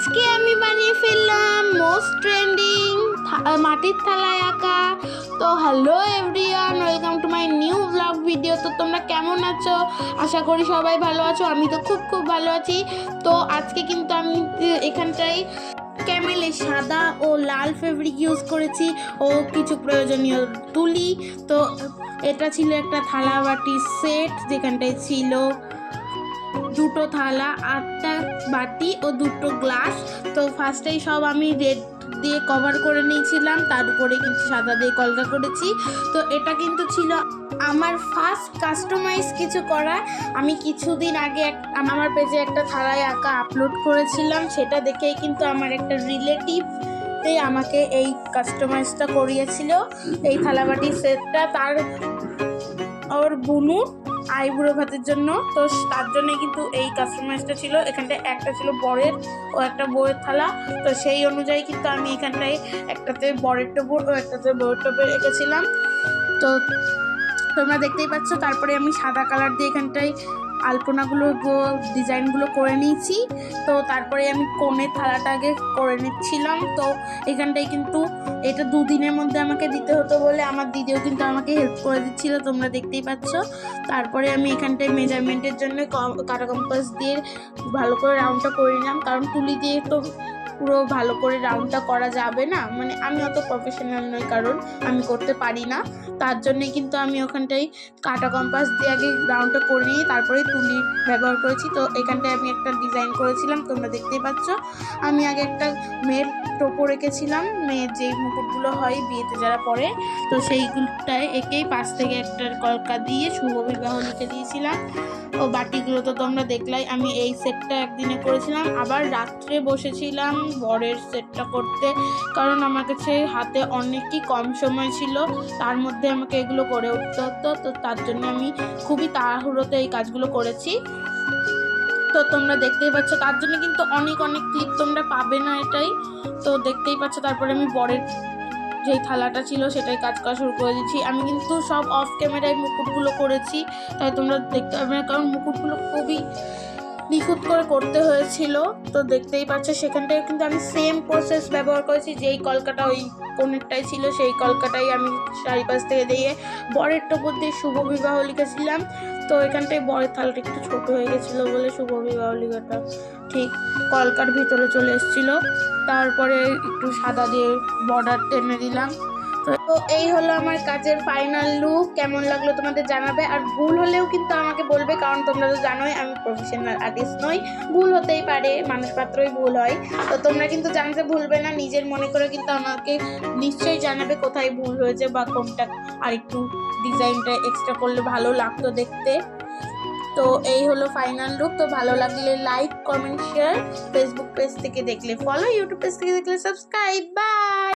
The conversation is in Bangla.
আজকে আমি বানিয়ে ফেললাম মোস্ট ট্রেন্ডিং মাটির থালায় আঁকা। তো hello everyone, welcome to my new blog video. তো তোমরা কেমন আছো? আশা করি সবাই ভালো আছো। আমি তো খুব ভালো আছি। তো আজকে কিন্তু আমি এখানটায় ক্যামেলের সাদা ও লাল ফেব্রিক ইউজ করেছি ও কিছু প্রয়োজনীয় তুলি। তো এটা ছিল একটা থালা বাটির সেট, যেখানটায় ছিল দুটো থালা, 8টা বাটি ও দুটো গ্লাস। তো ফার্স্টেই সব আমি রেড দিয়ে কভার করে নিয়েছিলাম, তার উপরে কিন্তু সাদা দিয়ে কলকা করেছি। তো এটা কিন্তু ছিল আমার ফার্স্ট কাস্টমাইজ কিছু করা। আমি কিছুদিন আগে আমার পেজে একটা থালায় আঁকা আপলোড করেছিলাম, সেটা দেখেই কিন্তু আমার একটা রিলেটিভ আমাকে এই কাস্টমাইজটা করিয়েছিল, এই থালাবাটির সেটটা। তার ওর বুনু আইবুড়ো ভাতের জন্য, তো তার জন্য কিন্তু এই কাস্টমাইজটা ছিল। এখানটায় একটা ছিল বরের ও একটা বউয়ের থালা। তো সেই অনুযায়ী কিন্তু আমি এখানটায় একটাতে বরের টোপর ও একটাতে বউয়ের টোপর রেখেছিলাম। তো তোমরা দেখতেই পাচ্ছ। তারপরে আমি সাদা কালার দিয়ে এখানটায় আলপনাগুলো ডিজাইনগুলো করে নিয়েছি। তো তারপরে আমি কোণের থালাটা আগে করে নিচ্ছিলাম। তো এখানটায় কিন্তু এটা 2 দিনের মধ্যে আমাকে দিতে হতো বলে আমার দিদিও কিন্তু আমাকে হেল্প করে দিচ্ছিল, তোমরা দেখতেই পাচ্ছ। তারপরে আমি এখানটায় মেজারমেন্টের জন্য কাটা কম্পাস দিয়ে ভালো করে রাউন্ডটা করে নিলাম, কারণ তুলি দিয়ে তো পুরো ভালো করে রাউন্ডটা করা যাবে না। মানে আমি অত প্রফেশনাল নই, কারণ আমি করতে পারি না। তার জন্যে কিন্তু আমি ওখানটায় কাটা কম্পাস দিয়ে আগে রাউন্ডটা করে নিয়ে তারপরে তুলি ব্যবহার করেছি। তো এখানটায় আমি একটা ডিজাইন করেছিলাম, তোমরা দেখতেই পাচ্ছ। আমি আগে একটা মেয়ের টোপো রেখেছিলাম, মেয়ের যেই মুকুটগুলো হয় বিয়েতে যারা পরে, তো সেইগুলোটায় একেই পাশ থেকে একটা কলকা দিয়ে শুভ বিবাহ লিখে দিয়েছিলাম। ও বাটিগুলো তো তোমরা দেখলাই। আমি এই সেটটা একদিনে করেছিলাম, আবার রাত্রে বসেছিলাম বরের সেটটা করতে, কারণ আমার কাছে হাতে অনেকই কম সময় ছিল, তার মধ্যে আমাকে এগুলো করে উঠতে হতো। তো তার জন্য আমি খুবই তাড়াহুড়োতে এই কাজগুলো করেছি। তো তোমরা দেখতেই পাচ্ছ, তার জন্য কিন্তু অনেক ক্লিপ তোমরা পাবে না এটাই। তো দেখতেই পাচ্ছ। তারপরে আমি বরের যেই থালাটা ছিল সেটাই কাজ করা শুরু করে দিচ্ছি। আমি কিন্তু সব অফ ক্যামেরায় মুকুটগুলো করেছি, তাই তোমরা দেখতে পাবে না, কারণ মুকুটগুলো খুবই নিখুঁত করে করতে হয়েছিল। তো দেখতেই পাচ্ছ, সেখানটায় কিন্তু আমি সেম প্রসেস ব্যবহার করেছি। যেই কলকাটা ওই কোণেরটাই ছিল, সেই কলকাটাই আমি চারিপাশ থেকে দিয়ে বরের টোপর দিয়ে শুভ বিবাহ লিখেছিলাম। তো এখানটায় বরের থালাটা একটু ছোট হয়ে গেছিলো বলে শুভ বিবাহ লেখাটা ঠিক কলকার ভিতরে চলে এসেছিলো। তারপরে একটু সাদা দিয়ে বর্ডার টেনে দিলাম। তো এই হলো আমার কাজের ফাইনাল লুক। কেমন লাগলো তোমাদের জানাবে, আর ভুল হলেও কিন্তু আমাকে বলবে, কারণ তোমরা তো জানোই আমি প্রফেশনাল আর্টিস্ট নই, ভুল হতেই পারে, মানুষ মাত্রই ভুল হয়। তো তোমরা কিন্তু জানতে ভুলবে না, নিজের মনে করে কিন্তু আমাকে নিশ্চয়ই জানাবে কোথায় ভুল হয়েছে বা কোনটা আর একটু ডিজাইনটা এক্সট্রা করলে ভালো লাগতো দেখতে। তো এই হলো ফাইনাল লুক। তো ভালো লাগলে like, comment, share. Facebook page থেকে দেখলে ফলো, ইউটিউব পেজ থেকে দেখলে সাবস্ক্রাইব। বাই।